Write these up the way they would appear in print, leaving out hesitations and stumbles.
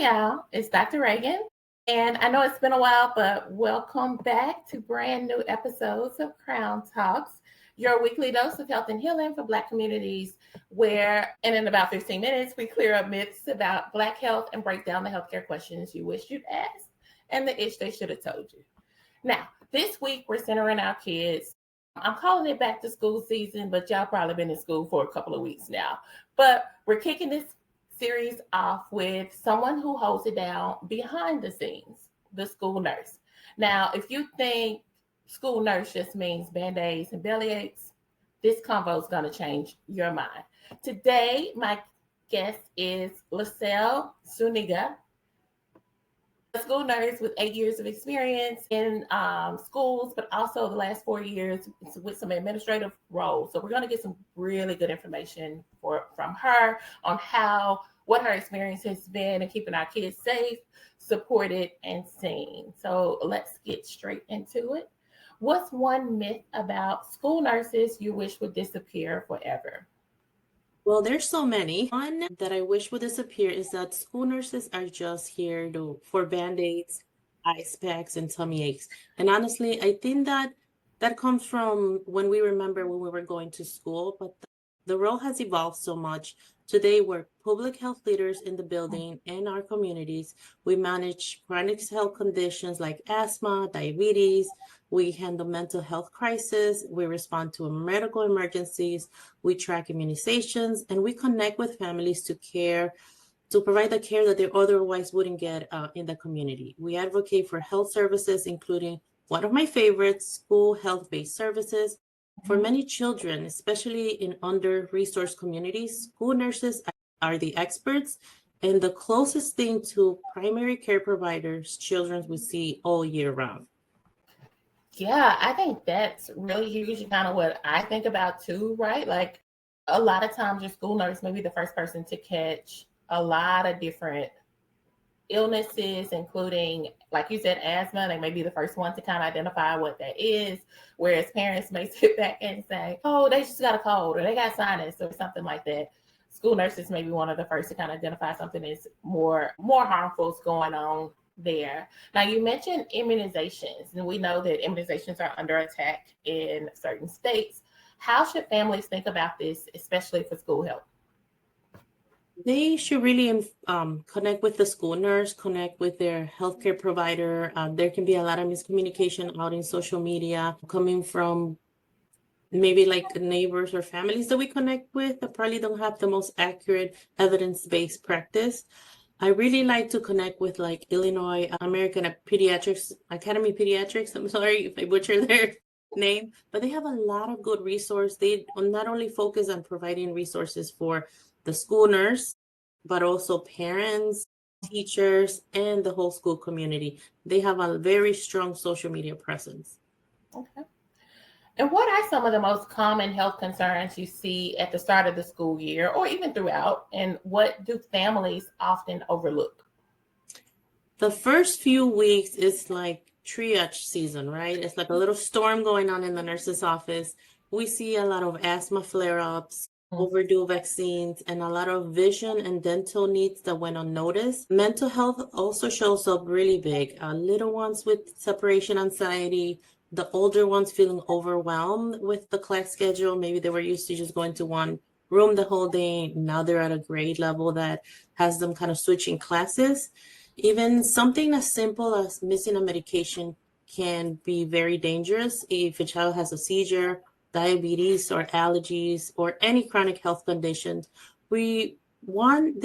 y'all. It's Dr. Reagan. And I know it's been a while, but welcome back to brand new episodes of CRxOWN Talks, your weekly dose of health and healing for Black communities, where in about 15 minutes, we clear up myths about Black health and break down the healthcare questions you wish you'd asked and the itch they should have told you. Now, this week, we're centering our kids. I'm calling it back to school season, but y'all probably been in school for a couple of weeks now. But we're kicking this series off with someone who holds it down behind the scenes, the school nurse. Now, if you think school nurse just means Band-Aids and bellyaches, this convo is going to change your mind. Today, my guest is Lisell Zuñiga, a school nurse with 8 years of experience in schools, but also the last 4 years with some administrative roles. So we're going to get some really good information from her on what her experience has been in keeping our kids safe, supported, and seen. So let's get straight into it. What's one myth about school nurses you wish would disappear forever? Well, there's so many. One that I wish would disappear is that school nurses are just here for Band-Aids, ice packs, and tummy aches. And honestly, I think that comes from when we were going to school, but the role has evolved so much. Today, we're public health leaders in the building and our communities. We manage chronic health conditions like asthma, diabetes. We handle mental health crises. We respond to medical emergencies. We track immunizations, and we connect with families to provide the care that they otherwise wouldn't get in the community. We advocate for health services, including one of my favorites, school health-based services. For many children, especially in under-resourced communities, school nurses are the experts and the closest thing to primary care providers children will see all year round. Yeah, I think that's really huge and kind of what I think about too, right? Like a lot of times your school nurse may be the first person to catch a lot of different illnesses, including, like you said, asthma. They may be the first one to kind of identify what that is, whereas parents may sit back and say, oh, they just got a cold or they got sinus or something like that. School nurses may be one of the first to kind of identify something that's more harmful is going on there. Now, you mentioned immunizations, and we know that immunizations are under attack in certain states. How should families think about this, especially for school health? They should really connect with the school nurse, connect with their healthcare provider. There can be a lot of miscommunication out in social media coming from maybe like neighbors or families that we connect with that probably don't have the most accurate evidence-based practice. I really like to connect with like Illinois American Pediatrics, Academy Pediatrics. I'm sorry if I butcher their name, but they have a lot of good resources. They not only focus on providing resources for the school nurse, but also parents, teachers, and the whole school community. They have a very strong social media presence. Okay. And what are some of the most common health concerns you see at the start of the school year or even throughout? And what do families often overlook? The first few weeks is like triage season, right? It's like a little storm going on in the nurse's office. We see a lot of asthma flare-ups, overdue vaccines, and a lot of vision and dental needs that went unnoticed. Mental health also shows up really big. Little ones with separation anxiety, the older ones feeling overwhelmed with the class schedule. Maybe they were used to just going to one room the whole day. Now they're at a grade level that has them kind of switching classes. Even something as simple as missing a medication can be very dangerous if a child has a seizure, diabetes, or allergies, or any chronic health conditions. They want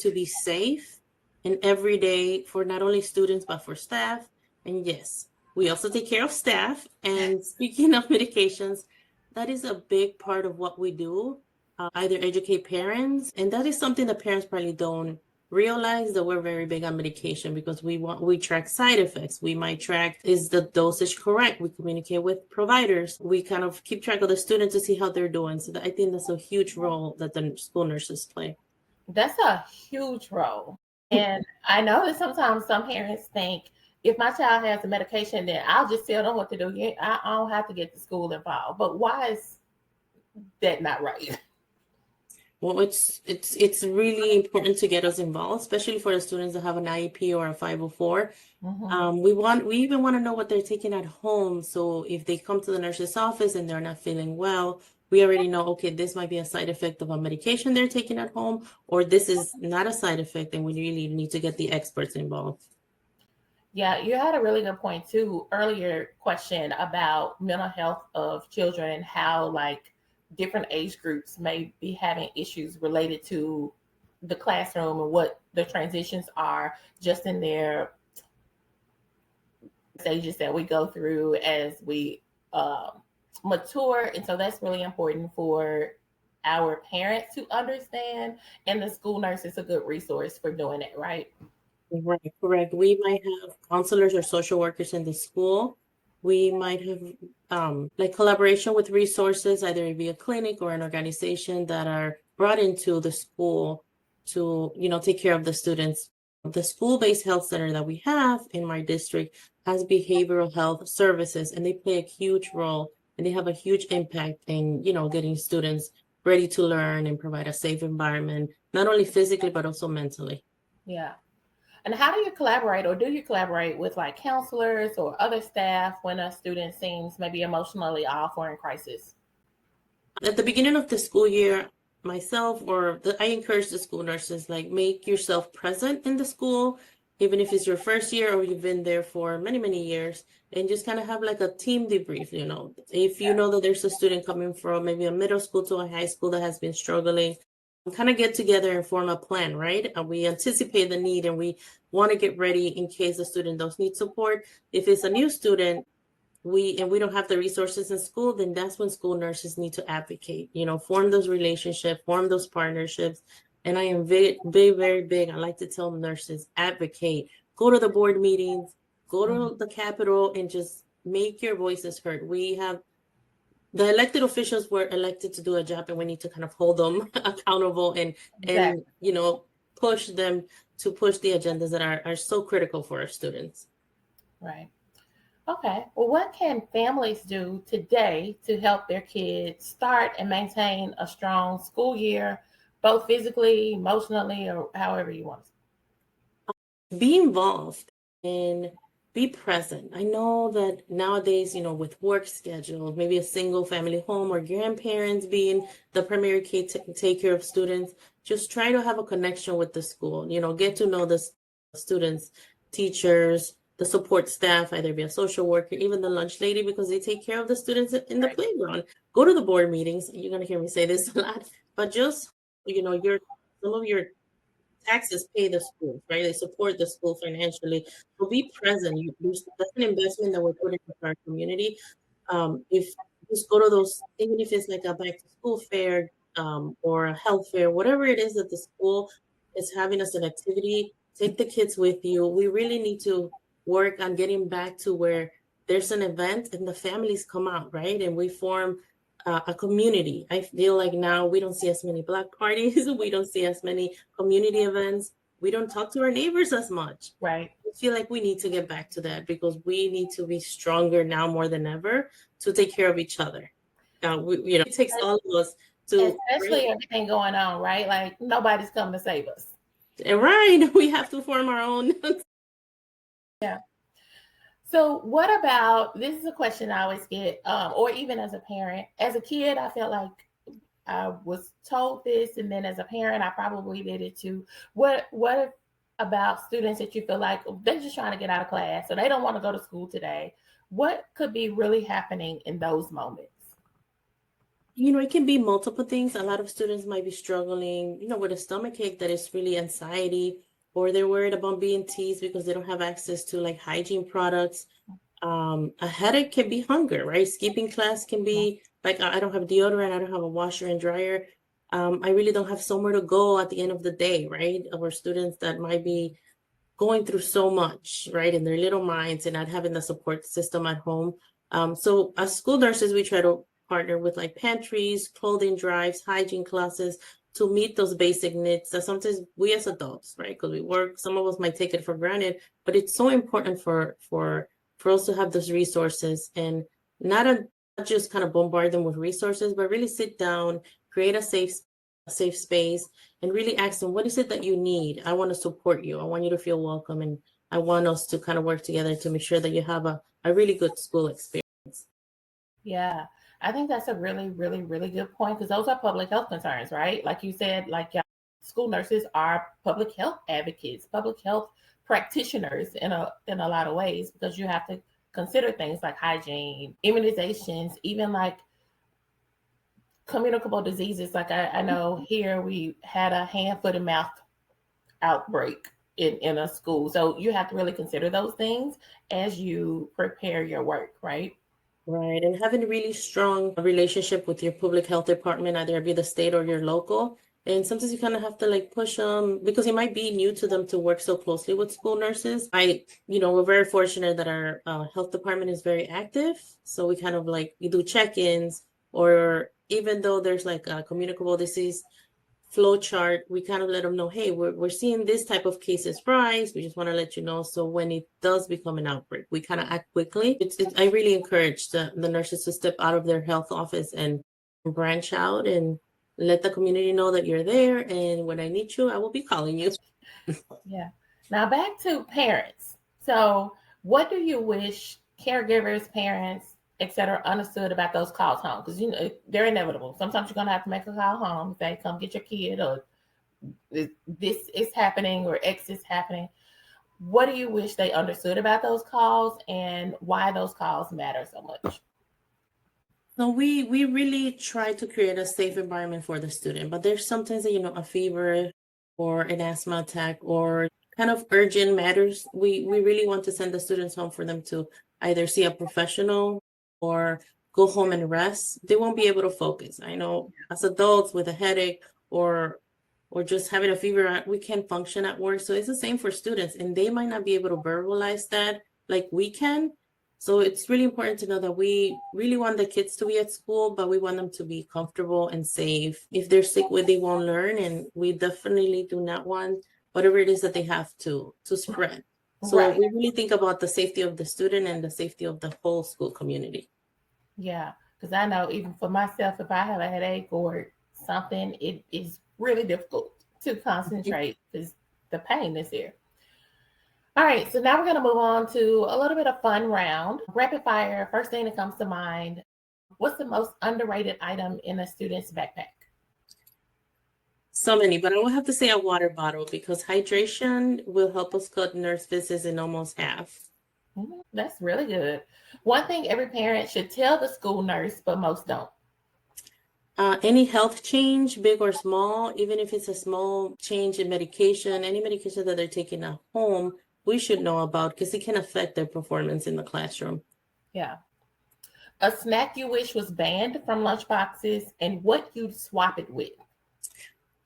to be safe and every day for not only students, but for staff. And yes, we also take care of staff. And speaking of medications, that is a big part of what we do, either educate parents. And that is something that parents probably don't realize, that we're very big on medication because we track side effects. We might track, is the dosage correct? We communicate with providers. We kind of keep track of the students to see how they're doing. So I think that's a huge role that the school nurses play. That's a huge role. And I know that sometimes some parents think, if my child has a medication, then I'll just tell them what to do. I don't have to get the school involved. But why is that not right? Well, it's really important to get us involved, especially for the students that have an IEP or a 504. We even want to know what they're taking at home. So if they come to the nurse's office and they're not feeling well, we already know, okay, this might be a side effect of a medication they're taking at home, or this is not a side effect, and we really need to get the experts involved. Yeah, you had a really good point too. Earlier question about mental health of children and how like different age groups may be having issues related to the classroom and what the transitions are just in their stages that we go through as we mature. And so that's really important for our parents to understand. And the school nurse is a good resource for doing it, right? Right, correct. We might have counselors or social workers in the school. We might have like collaboration with resources, either it be a clinic or an organization that are brought into the school to, take care of the students. The school-based health center that we have in my district has behavioral health services, and they play a huge role, and they have a huge impact in, getting students ready to learn and provide a safe environment, not only physically, but also mentally. Yeah. And how do you collaborate, or do you collaborate with like counselors or other staff when a student seems maybe emotionally off or in crisis? At the beginning of the school year, myself I encourage the school nurses, like, make yourself present in the school, even if it's your first year or you've been there for many, many years, and just kind of have like a team debrief. If you know that there's a student coming from maybe a middle school to a high school that has been struggling, kind of get together and form a plan, right? We anticipate the need and we want to get ready in case the student does need support. If it's a new student, we don't have the resources in school, then that's when school nurses need to advocate, form those relationships, form those partnerships. And I am very, very, very big. I like to tell nurses, advocate, go to the board meetings, go to the Capitol, and just make your voices heard. We have the elected officials were elected to do a job, and we need to kind of hold them accountable and Exactly. push them to push the agendas that are so critical for our students. Right. Okay. Well, what can families do today to help their kids start and maintain a strong school year, both physically, emotionally, or however you want to? Be involved and be present. I know that nowadays, with work schedules, maybe a single family home or grandparents being the primary take care of students, just try to have a connection with the school, get to know the students, teachers, the support staff, either be a social worker, even the lunch lady, because they take care of the students in the playground. Go to the board meetings. You're going to hear me say this a lot, but just, some of your taxes pay the schools, right? They support the school financially. So be present. That's an investment that we're putting into our community. If just go to those, even if it's like a back to school fair, or a health fair, whatever it is that the school is having as an activity, take the kids with you. We really need to work on getting back to where there's an event and the families come out, right? And we form a community. I feel like now we don't see as many Black parties. We don't see as many community events. We don't talk to our neighbors as much. Right. I feel like we need to get back to that because we need to be stronger now more than ever to take care of each other. It takes all of us to, Especially everything going on, right? Like nobody's coming to save us. and right, we have to form our own. Yeah. So, what about this? Is a question I always get, or even as a parent. As a kid, I felt like I was told this, and then as a parent, I probably did it too. What about students that you feel like they're just trying to get out of class, so they don't want to go to school today? What could be really happening in those moments? It can be multiple things. A lot of students might be struggling, with a stomachache that is really anxiety, or they're worried about being teased because they don't have access to like hygiene products. A headache can be hunger, right? Skipping class can be like, I don't have deodorant, I don't have a washer and dryer. I really don't have somewhere to go at the end of the day, right? Or students that might be going through so much, right, in their little minds and not having the support system at home. So as school nurses, we try to partner with like pantries, clothing drives, hygiene classes to meet those basic needs that sometimes we as adults, right, because we work, some of us might take it for granted, but it's so important for us to have those resources and not just kind of bombard them with resources, but really sit down, create a safe space a safe space, and really ask them, what is it that you need? I want to support you. I want you to feel welcome. And I want us to kind of work together to make sure that you have a really good school experience. Yeah, I think that's a really, really, really good point, because those are public health concerns, right? Like you said, like school nurses are public health advocates, public health practitioners in a lot of ways, because you have to consider things like hygiene, immunizations, even like communicable diseases. Like I know here we had a hand, foot, and mouth outbreak in a school. So you have to really consider those things as you prepare your work, right? Right. And having a really strong relationship with your public health department, either it be the state or your local. And sometimes you kind of have to like push them because it might be new to them to work so closely with school nurses. We're very fortunate that our health department is very active. So we kind of like, we do check-ins, or even though there's like a communicable disease flow chart, we kind of let them know, hey, we're seeing this type of cases rise. We just want to let you know. So when it does become an outbreak, we kind of act quickly. I really encourage the nurses to step out of their health office and branch out and let the community know that you're there. And when I need you, I will be calling you. Yeah. Now back to parents. So what do you wish caregivers, parents, etc., understood about those calls home? Because they're inevitable. Sometimes you're gonna have to make a call home, say, come get your kid, or this is happening, or X is happening. What do you wish they understood about those calls, and why those calls matter so much? So we really try to create a safe environment for the student, but there's sometimes that, a fever or an asthma attack or kind of urgent matters. We really want to send the students home for them to either see a professional or go home and rest. They won't be able to focus. I know as adults with a headache or just having a fever, we can't function at work. So it's the same for students, and they might not be able to verbalize that like we can. So it's really important to know that we really want the kids to be at school, but we want them to be comfortable and safe. If they're sick, they won't learn, and we definitely do not want whatever it is that they have to spread. So Right. we really think about the safety of the student and the safety of the whole school community. Yeah, because I know even for myself, if I have a headache or something, it is really difficult to concentrate because the pain is there. All right, so now we're going to move on to a little bit of fun round. Rapid fire, first thing that comes to mind. What's the most underrated item in a student's backpack? So many, but I will have to say a water bottle because hydration will help us cut nurse visits in almost half. That's really good. One thing every parent should tell the school nurse, but most don't. Any health change, big or small, even if it's a small change in medication, any medication that they're taking at home, we should know about because it can affect their performance in the classroom. Yeah. A snack you wish was banned from lunchboxes and what you'd swap it with.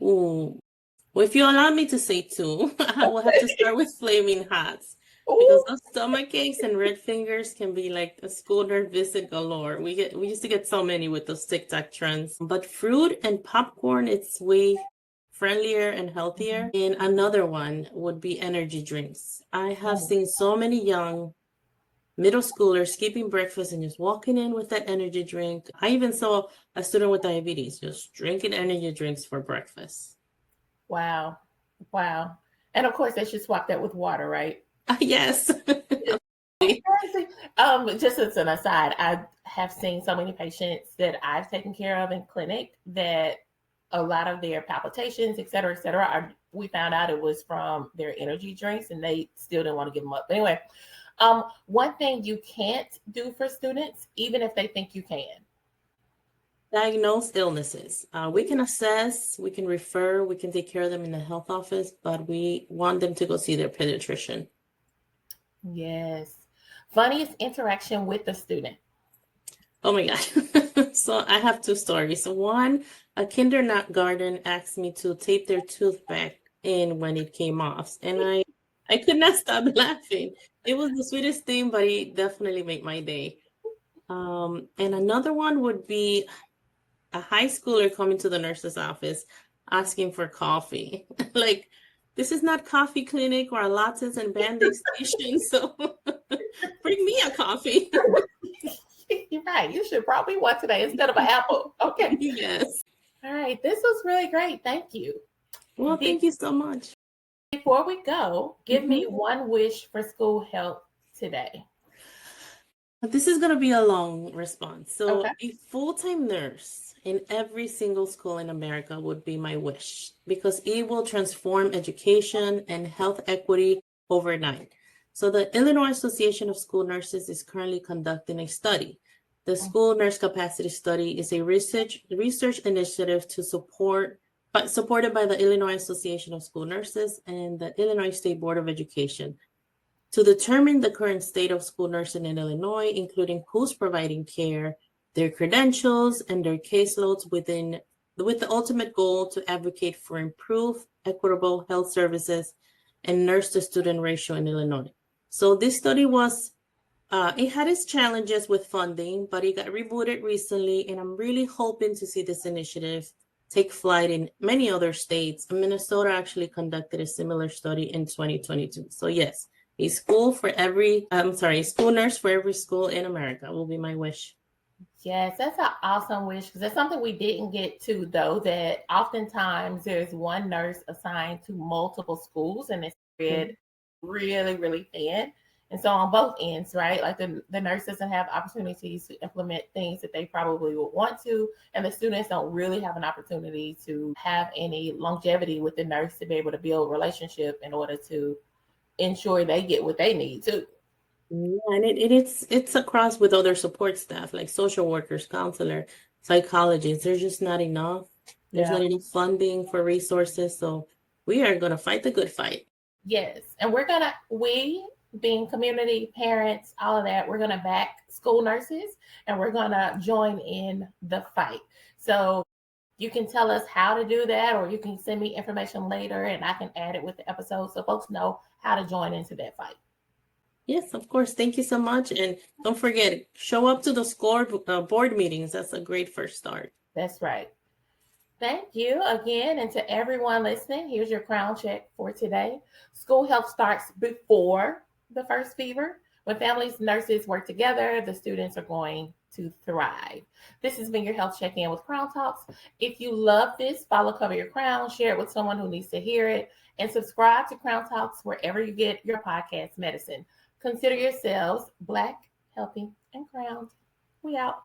Ooh. Well, if you allow me to say two, I will have to start with flaming hots Ooh. because those stomach aches and red fingers can be like a school nurse visit galore. We used to get so many with those TikTok trends. But fruit and popcorn, it's way friendlier and healthier. And another one would be energy drinks. I have seen so many young middle schoolers skipping breakfast and just walking in with that energy drink. I even saw a student with diabetes just drinking energy drinks for breakfast. Wow. Wow. And of course, they should swap that with water, right? Yes. Just as an aside, I have seen so many patients that I've taken care of in clinic that a lot of their palpitations, et cetera, we found out it was from their energy drinks, and they still didn't want to give them up. But anyway, one thing you can't do for students, even if they think you can. Diagnose illnesses. We can assess, we can refer, we can take care of them in the health office, but we want them to go see their pediatrician. Yes. Funniest interaction with the student. Oh my God. So I have two stories. One, a kindergarten asked me to tape their tooth back in when it came off. And I could not stop laughing. It was the sweetest thing, but it definitely made my day. And another one would be a high schooler coming to the nurse's office asking for coffee. Like, this is not coffee clinic or a lattes and band-aid station, so bring me a coffee. You're right. You should probably want today instead of an apple. Okay. Yes. All right. This was really great. Thank you. Well, thank you so much. Before we go, give me one wish for school health today. This is going to be a long response. So, Okay. a full-time nurse in every single school in America would be my wish because it will transform education and health equity overnight. So, the Illinois Association of School Nurses is currently conducting a study. The School Nurse Capacity Study is a research initiative supported by the Illinois Association of School Nurses and the Illinois State Board of Education to determine the current state of school nursing in Illinois, including who's providing care, their credentials, and their caseloads with the ultimate goal to advocate for improved, equitable health services and nurse-to-student ratio in Illinois. So this study it had its challenges with funding, but it got rebooted recently, and I'm really hoping to see this initiative take flight in many other states. Minnesota actually conducted a similar study in 2022. So yes, a school nurse for every school in America will be my wish. Yes, that's an awesome wish because that's something we didn't get to, though, that oftentimes there's one nurse assigned to multiple schools and it's spread really, really thin. And so on both ends, right? Like the nurse doesn't have opportunities to implement things that they probably would want to, and the students don't really have an opportunity to have any longevity with the nurse to be able to build relationship in order to ensure they get what they need to. Yeah, and it's across with other support staff like social workers, counselor, psychologists. There's just not enough. There's not enough funding for resources. So we are gonna fight the good fight. Yes. And we being community parents, all of that, we're gonna back school nurses and we're gonna join in the fight. So you can tell us how to do that, or you can send me information later and I can add it with the episode so folks know how to join into that fight. Yes, of course. Thank you so much. And don't forget, show up to the board meetings. That's a great first start. That's right. Thank you again. And to everyone listening, here's your crown check for today. School health starts before the first fever. When families and nurses work together, the students are going to thrive. This has been your health check-in with Crown Talks. If you love this, follow Cover Your Crown, share it with someone who needs to hear it, and subscribe to Crown Talks wherever you get your podcast medicine. Consider yourselves Black, healthy, and crowned. We out.